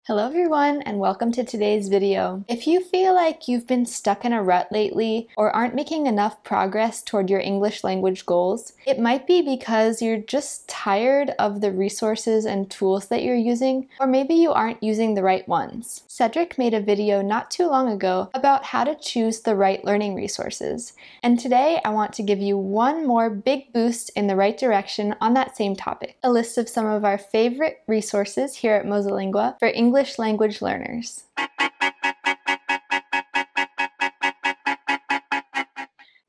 Hello everyone and welcome to today's video. If you feel like you've been stuck in a rut lately or aren't making enough progress toward your English language goals, it might be because you're just tired of the resources and tools that you're using, or maybe you aren't using the right ones. Cedric made a video not too long ago about how to choose the right learning resources, and today I want to give you one more big boost in the right direction on that same topic. A list of some of our favorite resources here at MosaLingua for English language learners.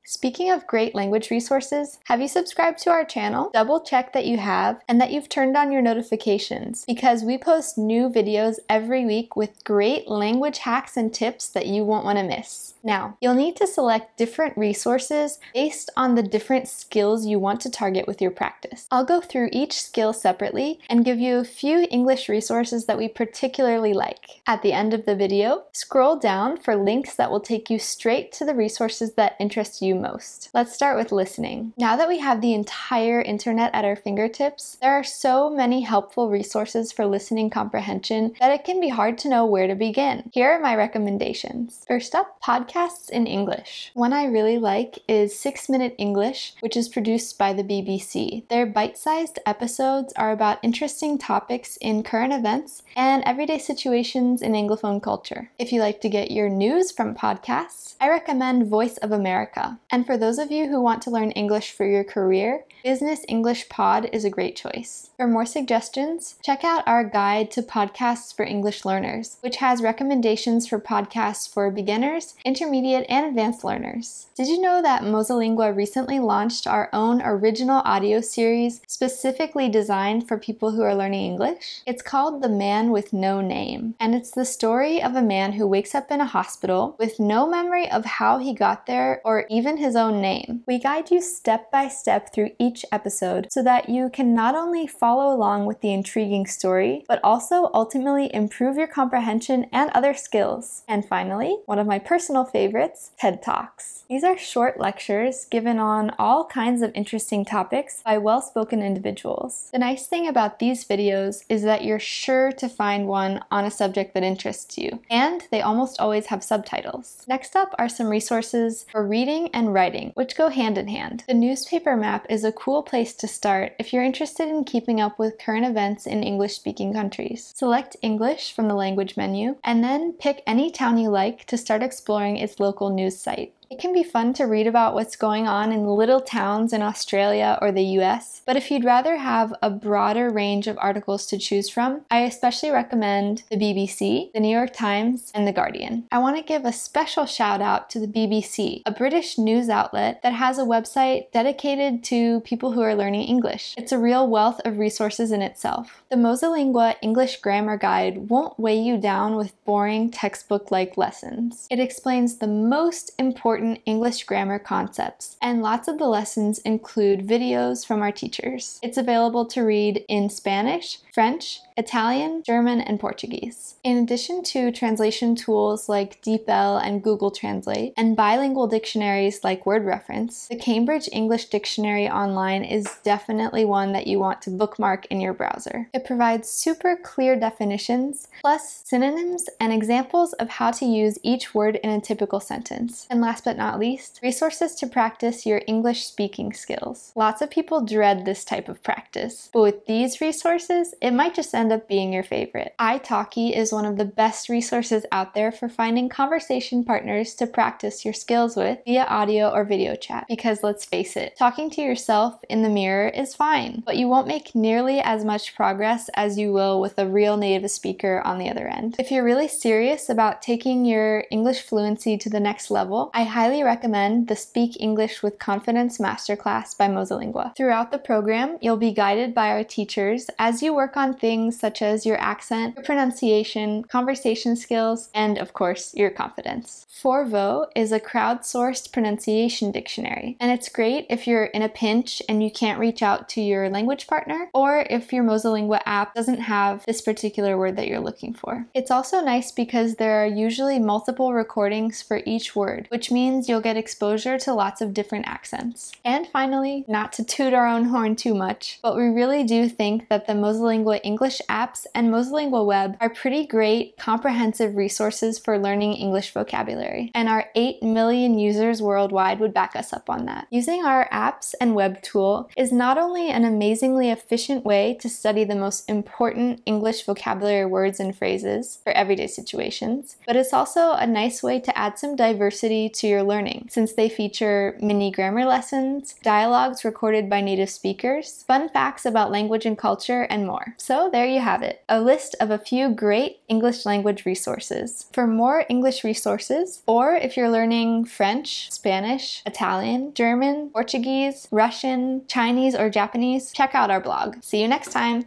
Speaking of great language resources, have you subscribed to our channel? Double check that you have and that you've turned on your notifications because we post new videos every week with great language hacks and tips that you won't want to miss. Now, you'll need to select different resources based on the different skills you want to target with your practice. I'll go through each skill separately and give you a few English resources that we particularly like. At the end of the video, scroll down for links that will take you straight to the resources that interest you most. Let's start with listening. Now that we have the entire internet at our fingertips, there are so many helpful resources for listening comprehension that it can be hard to know where to begin. Here are my recommendations. First up, podcasts in English. One I really like is 6 Minute English, which is produced by the BBC. Their bite-sized episodes are about interesting topics in current events and everyday situations in Anglophone culture. If you like to get your news from podcasts, I recommend Voice of America. And for those of you who want to learn English for your career, Business English Pod is a great choice. For more suggestions, check out our guide to podcasts for English learners, which has recommendations for podcasts for beginners, intermediate, and advanced learners. Did you know that MosaLingua recently launched our own original audio series specifically designed for people who are learning English? It's called The Man with No Name, and it's the story of a man who wakes up in a hospital with no memory of how he got there or even his own name. We guide you step by step through each episode so that you can not only follow along with the intriguing story, but also ultimately improve your comprehension and other skills. And finally, one of my personal favorites, TED Talks. These are short lectures given on all kinds of interesting topics by well-spoken individuals. The nice thing about these videos is that you're sure to find one on a subject that interests you, and they almost always have subtitles. Next up are some resources for reading and writing, which go hand in hand. The newspaper map is a cool place to start if you're interested in keeping up with current events in English-speaking countries. Select English from the language menu, and then pick any town you like to start exploring its local news site. It can be fun to read about what's going on in little towns in Australia or the US, but if you'd rather have a broader range of articles to choose from, I especially recommend the BBC, the New York Times, and the Guardian. I want to give a special shout out to the BBC, a British news outlet that has a website dedicated to people who are learning English. It's a real wealth of resources in itself. The MosaLingua English Grammar Guide won't weigh you down with boring textbook-like lessons. It explains the most important English grammar concepts, and lots of the lessons include videos from our teachers. It's available to read in Spanish, French, Italian, German, and Portuguese. In addition to translation tools like DeepL and Google Translate, and bilingual dictionaries like Word Reference, the Cambridge English Dictionary Online is definitely one that you want to bookmark in your browser. It provides super clear definitions, plus synonyms and examples of how to use each word in a typical sentence. And last but not least, resources to practice your English speaking skills. Lots of people dread this type of practice, but with these resources, it might just end up being your favorite. italki is one of the best resources out there for finding conversation partners to practice your skills with via audio or video chat, because let's face it, talking to yourself in the mirror is fine, but you won't make nearly as much progress as you will with a real native speaker on the other end. If you're really serious about taking your English fluency to the next level, I highly recommend the Speak English with Confidence Masterclass by MosaLingua. Throughout the program, you'll be guided by our teachers as you work on things such as your accent, your pronunciation, conversation skills, and of course, your confidence. Forvo is a crowdsourced pronunciation dictionary, and it's great if you're in a pinch and you can't reach out to your language partner, or if your MosaLingua app doesn't have this particular word that you're looking for. It's also nice because there are usually multiple recordings for each word, which means you'll get exposure to lots of different accents. And finally, not to toot our own horn too much, but we really do think that the MosaLingua MosaLingua English apps and MosaLingua Web are pretty great, comprehensive resources for learning English vocabulary, and our 8 million users worldwide would back us up on that. Using our apps and web tool is not only an amazingly efficient way to study the most important English vocabulary words and phrases for everyday situations, but it's also a nice way to add some diversity to your learning, since they feature mini grammar lessons, dialogues recorded by native speakers, fun facts about language and culture, and more. So there you have it, a list of a few great English language resources. For more English resources, or if you're learning French, Spanish, Italian, German, Portuguese, Russian, Chinese, or Japanese, check out our blog. See you next time!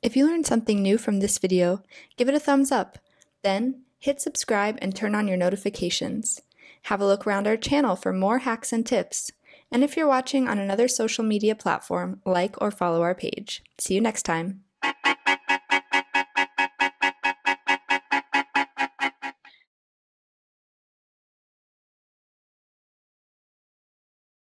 If you learned something new from this video, give it a thumbs up. Then, hit subscribe and turn on your notifications. Have a look around our channel for more hacks and tips. And if you're watching on another social media platform, like or follow our page. See you next time.